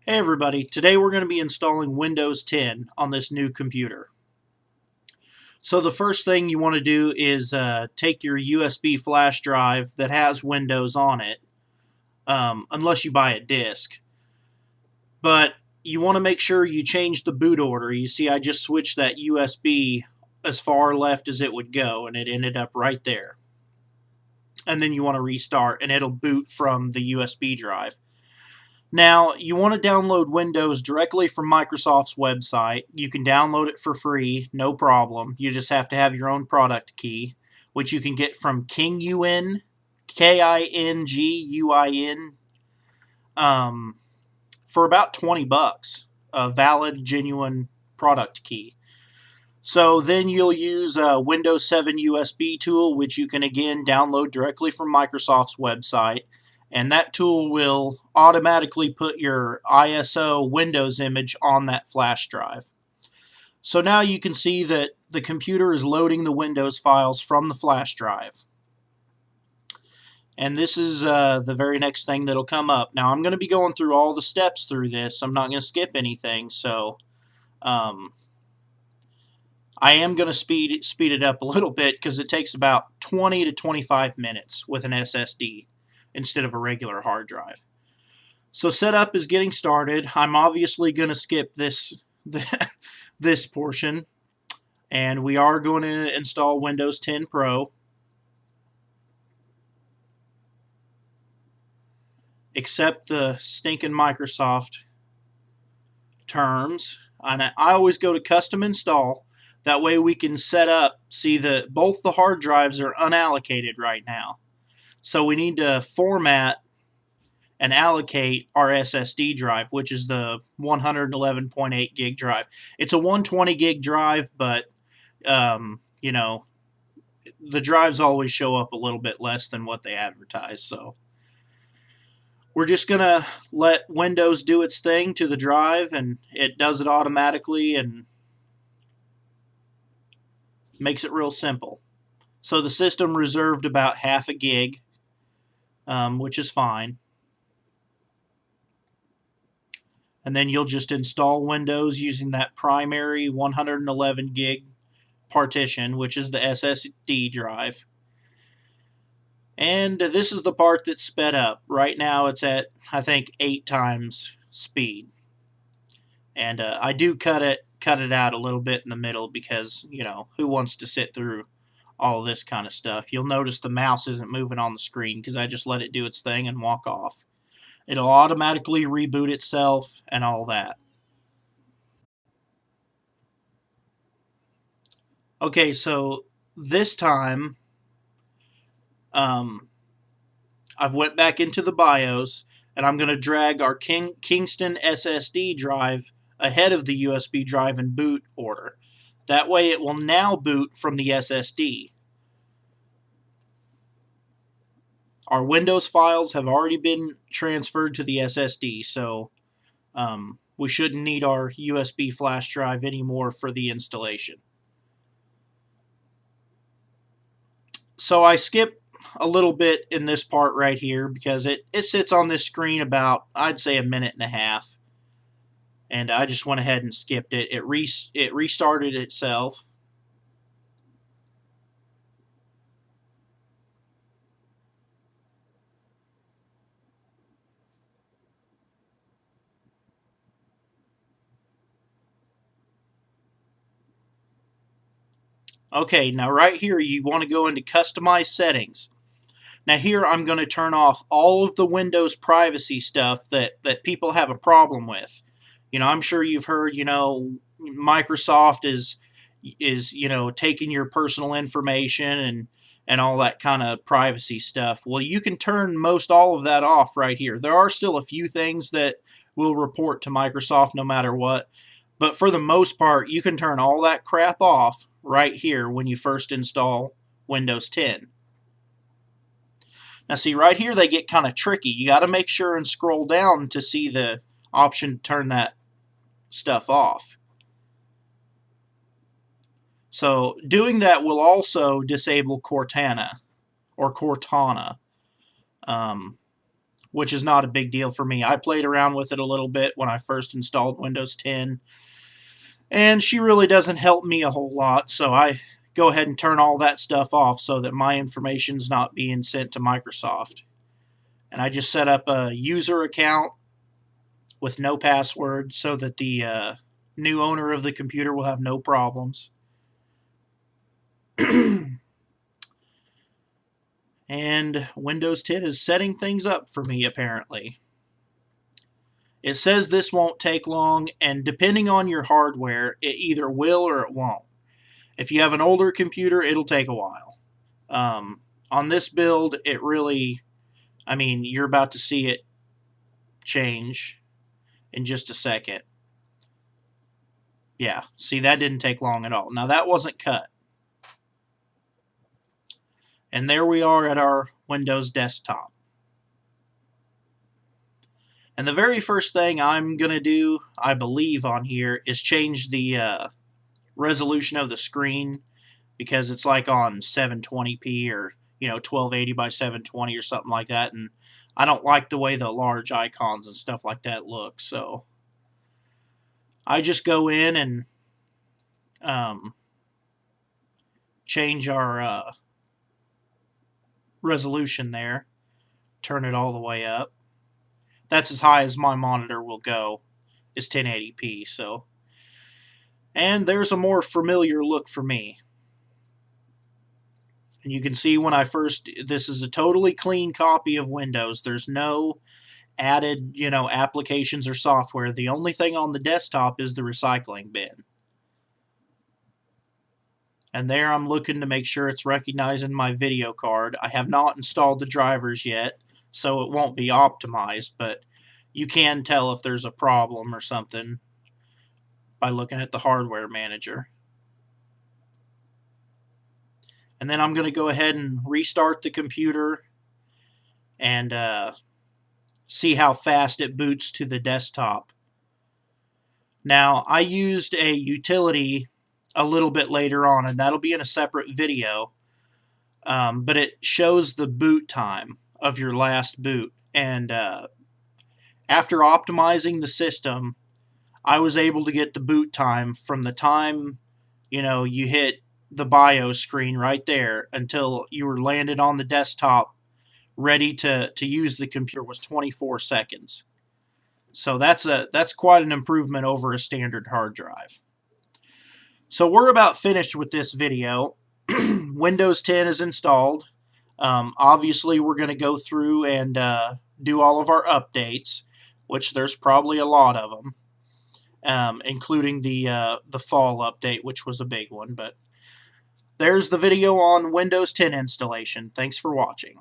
Hey everybody, today we're going to be installing Windows 10 on this new computer. So the first thing you want to do is take your USB flash drive that has Windows on it, unless you buy a disk. But you want to make sure you change the boot order. You see I just switched that USB as far left as it would go and it ended up right there. And then you want to restart and it'll boot from the USB drive. Now, you want to download Windows directly from Microsoft's website. You can download it for free, no problem. You just have to have your own product key, which you can get from Kinguin, Kinguin, for about 20 bucks, a valid, genuine product key. So then you'll use a Windows 7 USB tool, which you can again download directly from Microsoft's website. And that tool will automatically put your ISO Windows image on that flash drive. So now you can see that the computer is loading the Windows files from the flash drive. And this is the very next thing that'll come up. Now I'm going to be going through all the steps through this. I'm not going to skip anything, so I am going to speed it up a little bit because it takes about 20 to 25 minutes with an SSD instead of a regular hard drive. So setup is getting started. I'm obviously going to skip this portion, and we are going to install Windows 10 Pro. Accept the stinking Microsoft terms, and I always go to custom install. That way we can set up, see that both the hard drives are unallocated right now. So we need to format and allocate our SSD drive, which is the 111.8 gig drive. It's a 120 gig drive, but you know, the drives always show up a little bit less than what they advertise. So we're just gonna let Windows do its thing to the drive, and it does it automatically and makes it real simple. So the system reserved about half a gig, which is fine. And then you'll just install Windows using that primary 111 gig partition, which is the SSD drive. And this is the part that's sped up. Right now it's at, I think, 8 times speed. And I do cut it out a little bit in the middle because, you know, who wants to sit through all this kind of stuff? You'll notice the mouse isn't moving on the screen because I just let it do its thing and walk off. It'll automatically reboot itself and all that. Okay, so this time I've went back into the BIOS and I'm going to drag our Kingston SSD drive ahead of the USB drive in boot order. That way it will now boot from the SSD. Our Windows files have already been transferred to the SSD, so we shouldn't need our USB flash drive anymore for the installation. So I skip a little bit in this part right here because it sits on this screen about, I'd say, a minute and a half. And I just went ahead and skipped it. It restarted itself. Okay, now right here you want to go into customize settings. Now here I'm going to turn off all of the Windows privacy stuff that people have a problem with. You know, I'm sure you've heard, you know, Microsoft is you know, taking your personal information and all that kind of privacy stuff. Well, you can turn most all of that off right here. There are still a few things that will report to Microsoft no matter what, but for the most part, you can turn all that crap off right here when you first install Windows 10. Now see, right here they get kind of tricky. You got to make sure and scroll down to see the option to turn that stuff off. So doing that will also disable Cortana or Cortana, which is not a big deal for me. I played around with it a little bit when I first installed Windows 10, and she really doesn't help me a whole lot, so I go ahead and turn all that stuff off so that my information's not being sent to Microsoft. And I just set up a user account with no password so that the new owner of the computer will have no problems. And Windows 10 is setting things up for me, apparently. It says this won't take long, and depending on your hardware, it either will or it won't. If you have an older computer, it'll take a while. On this build, it really, I mean, you're about to see it change in just a second. Yeah, see, that didn't take long at all. Now, that wasn't cut. And there we are at our Windows desktop. And the very first thing I'm going to do, I believe, on here is change the resolution of the screen, because it's like on 720p or 1280 by 720 or something like that, and I don't like the way the large icons and stuff like that look. So I just go in and change our resolution there, turn it all the way up. That's as high as my monitor will go, is 1080p. So, and there's a more familiar look for me. And you can see when I first, this is a totally clean copy of Windows. There's no added, applications or software. The only thing on the desktop is the recycling bin. And there I'm looking to make sure it's recognizing my video card. I have not installed the drivers yet, so it won't be optimized, but you can tell if there's a problem or something by looking at the hardware manager. And then I'm going to go ahead and restart the computer and see how fast it boots to the desktop. Now, I used a utility a little bit later on, and that'll be in a separate video, but it shows the boot time of your last boot. And after optimizing the system, I was able to get the boot time from the time you hit the BIOS screen right there until you were landed on the desktop ready to use the computer was 24 seconds. So that's quite an improvement over a standard hard drive. So we're about finished with this video. Windows 10 is installed. Obviously, we're going to go through and do all of our updates, which there's probably a lot of them, including the fall update, which was a big one. But there's the video on Windows 10 installation. Thanks for watching.